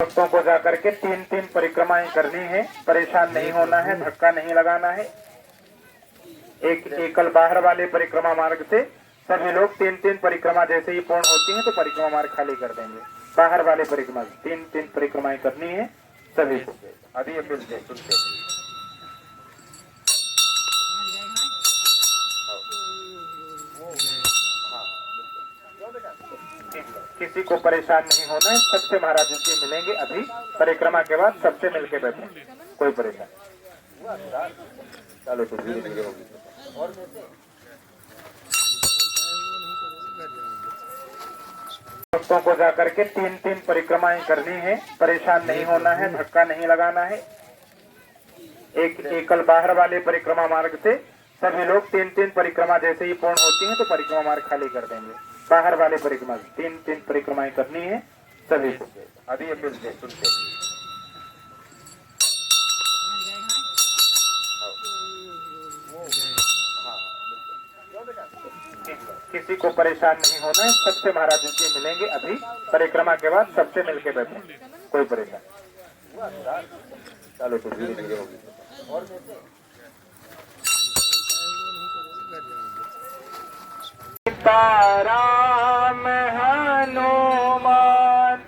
भक्तों को जाकर के 3-3 परिक्रमाएं करनी है। परेशान नहीं होना है, धक्का नहीं लगाना है। एक एकल बाहर वाले परिक्रमा मार्ग से सभी लोग 3-3 परिक्रमा जैसे ही पूर्ण होती हैं तो परिक्रमा मार्ग खाली कर देंगे। बाहर वाले परिक्रमा 3-3 परिक्रमाएं करनी है सभी को। अभी ये मिलते सुनते किसी को परेशान नहीं होना है। सबसे महाराज जी मिलेंगे अभी परिक्रमा के बाद, सबसे मिलके बैठे, कोई परेशान। चलो तो धीरे धीरे होगी। भक्तों को जाकर के 3-3 परिक्रमाएं करनी है। परेशान नहीं होना है, धक्का नहीं लगाना है। एक एकल बाहर वाले परिक्रमा मार्ग से सभी लोग 3-3 परिक्रमा जैसे ही पूर्ण होती हैं तो परिक्रमा मार्ग खाली कर देंगे। बाहर वाले परिक्रमा 3-3 परिक्रमाएं करनी है सभी को। अभी ये मिलते सुनते किसी को परेशान नहीं होना है। सबसे महाराज जी मिलेंगे अभी परिक्रमा के बाद, सबसे मिलके बैठे, कोई परेशान। चलो तो धीरे धीरे होगी। सीताराम हनुमान,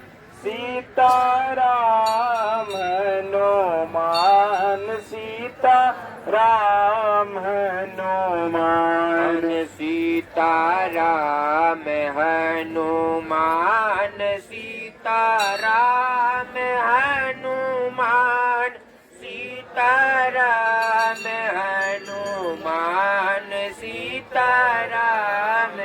सीताराम हनुमान, सीताराम हनुमान, सीताराम हनुमान, सीताराम हनुमान, सीताराम हनुमान, सीताराम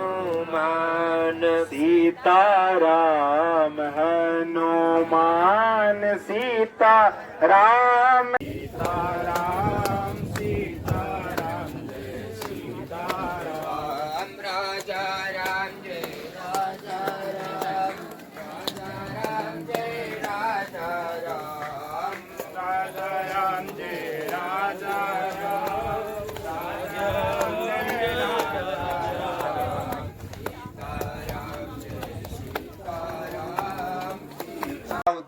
हनुमान, सीताराम हनुमान, सीताराम सीताराम सीताराम जय सीताराम, राजा राम जय राजा राम, राजा राम जय राजा राम, राजा राम जय राजा राम, राजा राम जय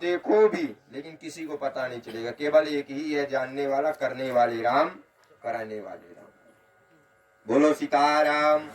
देखो भी, लेकिन किसी को पता नहीं चलेगा। केवल एक ही है जानने वाला, करने वाले राम, कराने वाले राम। बोलो सीताराम,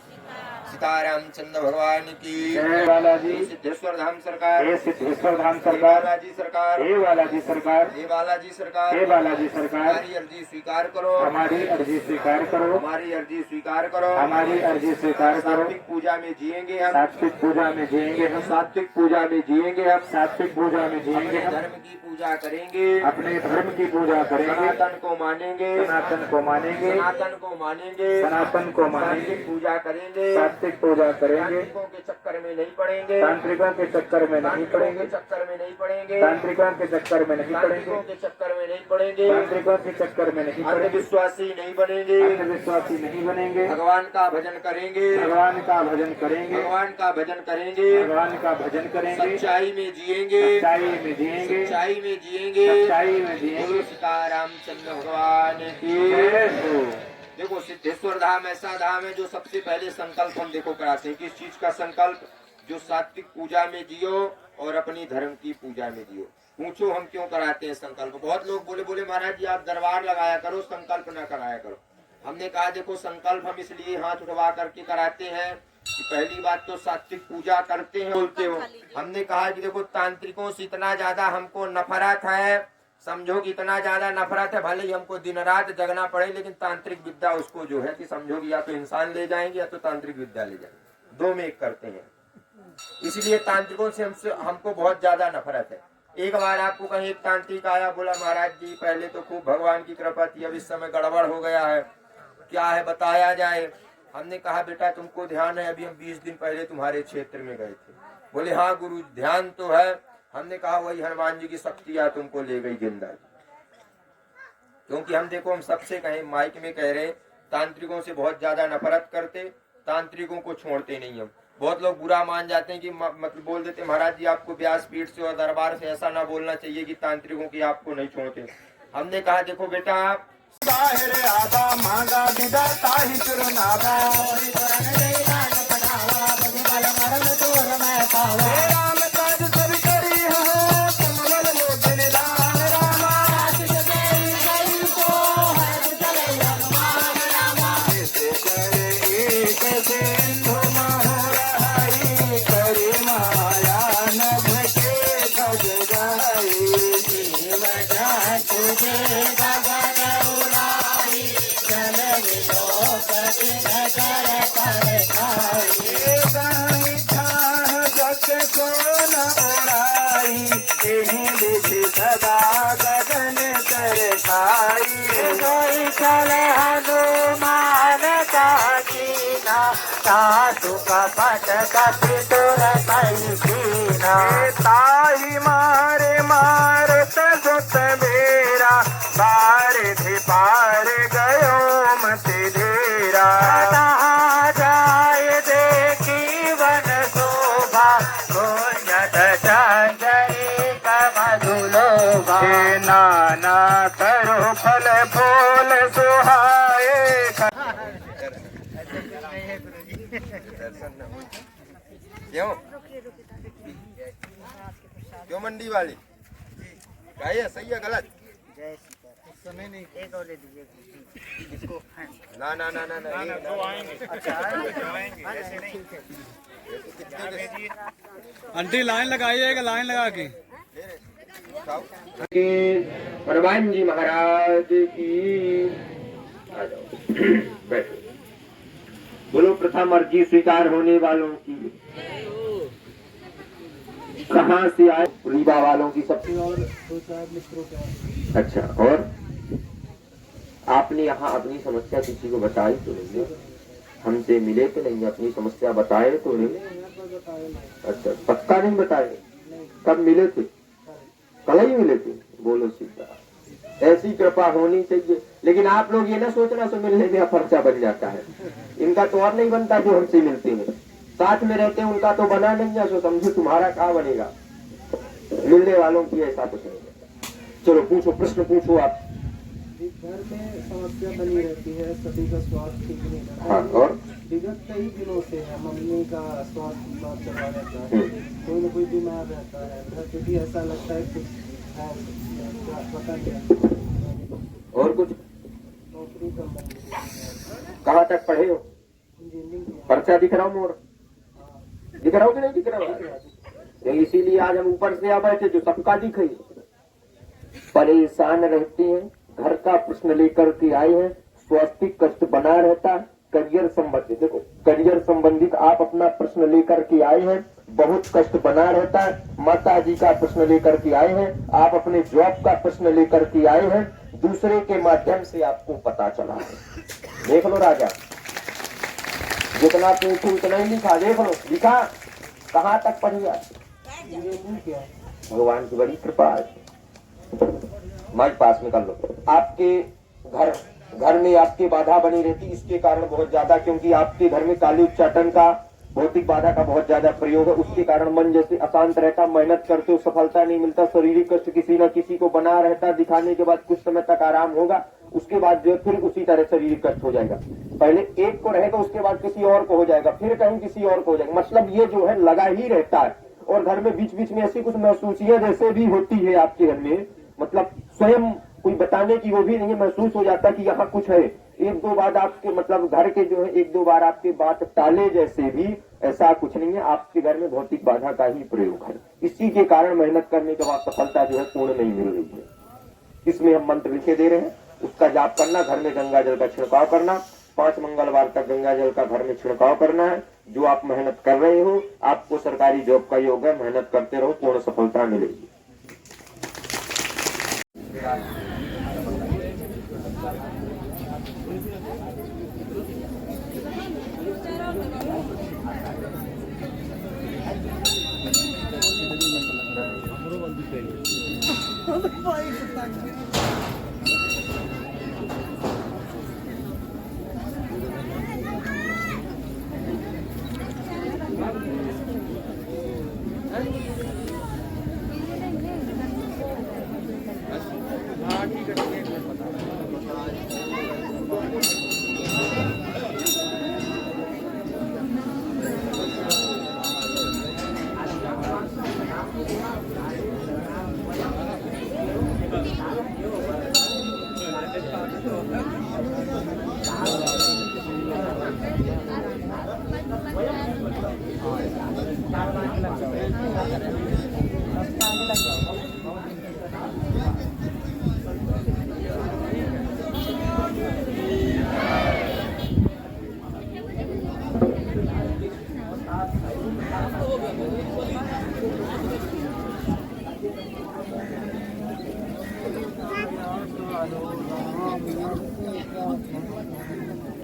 सीताराम चंद्र भगवान की जय। बालाजी सिद्धेश्वर धाम सरकार, हे सिद्धेश्वर धाम सरकार, बालाजी सरकार, हे बालाजी सरकार, हे बालाजी सरकार, हे बालाजी सरकार, हमारी अर्जी स्वीकार करो, हमारी अर्जी स्वीकार करो, हमारी अर्जी स्वीकार करो, हमारी अर्जी स्वीकार करो। सात्विक पूजा में जिएंगे हम, सात्विक पूजा में जिएंगे हम, सात्विक पूजा में जिएंगे हम, सात्विक पूजा में जिएंगे अपने हम, धर्म की पूजा करेंगे, अपने धर्म की पूजा करेंगे, सनातन को मानेंगे, सनातन को मानेंगे, सनातन को मानेंगे, सनातन को मानेंगे, सात्विक पूजा करेंगे, सात्विक पूजा करेंगे, तांत्रिकों के चक्कर में नहीं पड़ेंगे, तांत्रिकों के चक्कर में नहीं पड़ेंगे, चक्कर में नहीं पड़ेंगे, तांत्रिकों के चक्कर में नहीं पड़ेंगे, तांत्रिकों के चक्कर में नहीं पड़ेंगे, तांत्रिकों के चक्कर में नहीं पड़ेंगे, अंधविश्वासी नहीं बनेंगे, अंधविश्वासी नहीं बनेंगे, भगवान का भजन करेंगे, भगवान का भजन करेंगे, भगवान का भजन करेंगे, भगवान का भजन करेंगे, सच्चाई में जिएंगे, सच्चाई में जिएंगे, सच्चाई में जिएंगे, सच्चाई में जिएंगे। बोलो सीताराम चंद्र भगवान की। जय हो। देखो सिद्धेश्वर धाम ऐसा धाम है जो सबसे पहले संकल्प हम देखो कराते हैं। किस चीज का संकल्प? जो सात्विक पूजा में जियो और अपनी धर्म की पूजा में जियो। पूछो हम क्यों कराते हैं संकल्प? बहुत लोग बोले महाराज जी आप दरबार लगाया करो, संकल्प ना कराया करो। हमने कहा देखो संकल्प हम इसलिए हाथ उठवा करके कराते हैं कि पहली बात तो सात्विक पूजा करते हैं, बोलते हो। हमने कहा कि देखो तांत्रिकों से इतना ज्यादा हमको नफरत है, समझो कि इतना ज्यादा नफरत है, भले ही हमको दिन रात जगना पड़े, लेकिन तांत्रिक विद्या उसको जो है कि समझो कि या तो इंसान ले जाएंगे या तो तांत्रिक विद्या ले जाएंगे, दो में एक करते हैं। इसलिए तांत्रिकों से हमको बहुत ज्यादा नफरत है। एक बार आपको कहीं एक तांत्रिक आया, बोला महाराज जी पहले तो खूब भगवान की कृपा थी, अब इस समय गड़बड़ हो गया है, क्या है बताया जाए। हमने कहा बेटा तुमको ध्यान है, अभी हम 20 दिन पहले तुम्हारे क्षेत्र में गए थे। बोले हाँ गुरु ध्यान तो है। हमने कहा वही हनुमान जी की शक्तियां तुमको ले गई जिंदा। क्योंकि हम देखो हम सबसे कहें माइक में कह रहे तांत्रिकों से बहुत ज्यादा नफरत करते, तांत्रिकों को छोड़ते नहीं हम। बहुत लोग बुरा मान जाते हैं कि मतलब बोल देते महाराज जी आपको व्यासपीठ से और दरबार से ऐसा ना बोलना चाहिए कि तांत्रिकों की आपको नहीं छोड़ते। हमने कहा देखो बेटा आदा मांगा दिदा ताही चुरनादा राम काज सब करी हो गाई छाह जग सोन उड़ाई एही विधि सदा गगन कर खाई गई चल हनुमान का कीना सासु का पट कपि तोर कई कीना ताही मारे मारत सुत मेरा बारिधि पार गयो मति धेरा जाय देखी वन शोभा गुंजत चंचरी कमधुलोभा नाना करो फल फूल सुहाए क्यों क्यों मंडी वाली क्या ये सही है गलत? समय नहीं एक और ले दीजिए इसको। ना ना ना ना ना तो आएंगे अच्छा आएंगे ऐसे नहीं आंटी लाइन लगाइएगा, लाइन लगा के। हनुमान जी महाराज की आ जाओ बैठो। बोलो प्रथम अर्जी स्वीकार होने वालों की कहाँ से आए? रीवा वालों की सबसे और दो चार मित्रों का। अच्छा, और आपने यहाँ अपनी समस्या किसी को बताई तो नहीं? हमसे मिले तो नहीं? अपनी समस्या बताए तो नहीं? अच्छा, पक्का नहीं बताए? कब मिले थे? कल ही मिले थे? बोलो सीधा, ऐसी कृपा होनी चाहिए। लेकिन आप लोग ये ना सोचना सो मिलने में पर्चा बन जाता है। इनका तो और नहीं बनता जो हमसे मिलते हैं, साथ में रहते हैं उनका तो बना नहीं है, सो समझो तुम्हारा कहाँ बनेगा। मिलने वालों की ऐसा कुछ नहीं है। चलो पूछो, प्रश्न पूछो आप। घर में समस्या बनी रहती है, सभी का स्वास्थ्य ठीक नहीं रहता। हाँ, और विगत कई दिनों से है, मम्मी का स्वास्थ्य बीमार चला रहता है, कोई न कोई बीमार रहता है, घर पे भी ऐसा लगता है कुछ पता नहीं। और कुछ? नौकरी संबंधी कहाँ तक पढ़े हो? इंजीनियरिंग पर्चा दिख रहा हूँ मोर? दिख रहा हो कि नहीं दिख रहा हो? इसीलिए आज हम ऊपर से आ बैठे जो सबका दिखे। परेशान रहते हैं, घर का प्रश्न लेकर के आए हैं, स्वास्थ्य कष्ट बना रहता है, करियर संबंधित, देखो करियर संबंधित आप अपना प्रश्न लेकर के आए हैं, बहुत कष्ट बना रहता है। माता जी का प्रश्न लेकर के आए हैं, आप अपने जॉब का प्रश्न लेकर के आए हैं, दूसरे के माध्यम से आपको पता चला है। देख लो राजा, जितना पूछो उतना ही लिखा। देख लो लिखा, कहाँ तक पढ़िया? क्या भगवान की बड़ी कृपा है। माइक पास में कर लो। आपके घर में आपके बाधा बनी रहती, इसके कारण बहुत ज्यादा, क्योंकि आपके घर में काली उच्चाटन का, भौतिक बाधा का बहुत ज्यादा प्रयोग है। उसके कारण मन जैसे अशांत रहता, मेहनत करते हो सफलता नहीं मिलता, शारीरिक कष्ट किसी न किसी को बना रहता। दिखाने के बाद कुछ समय तक आराम होगा, उसके बाद जो फिर उसी तरह शारीरिक कष्ट हो जाएगा। पहले एक को रहेगा, उसके बाद किसी और को हो जाएगा, फिर कहीं किसी और को हो जाएगा। मतलब ये जो है लगा ही रहता है। और घर में बीच बीच में ऐसी कुछ महसूसियां जैसे भी होती है आपके घर में, मतलब स्वयं कोई बताने की वो भी नहीं, महसूस हो जाता कि यहाँ कुछ है। एक दो बार आपके मतलब घर के जो है एक दो बार आपके बात टाले जैसे भी, ऐसा कुछ नहीं है। आपके घर में भौतिक बाधा का ही प्रयोग है, इसी के कारण मेहनत करने के बाद सफलता जो है पूर्ण नहीं मिल रही है। इसमें हम मंत्र लिखे दे रहे हैं, उसका जाप करना, घर में गंगा जल का छिड़काव करना, 5 मंगलवार तक गंगा जल का घर में छिड़काव करना है। जो आप मेहनत कर रहे हो, आपको सरकारी जॉब का योग है, मेहनत करते रहो, पूर्ण सफलता मिलेगी। कालो राम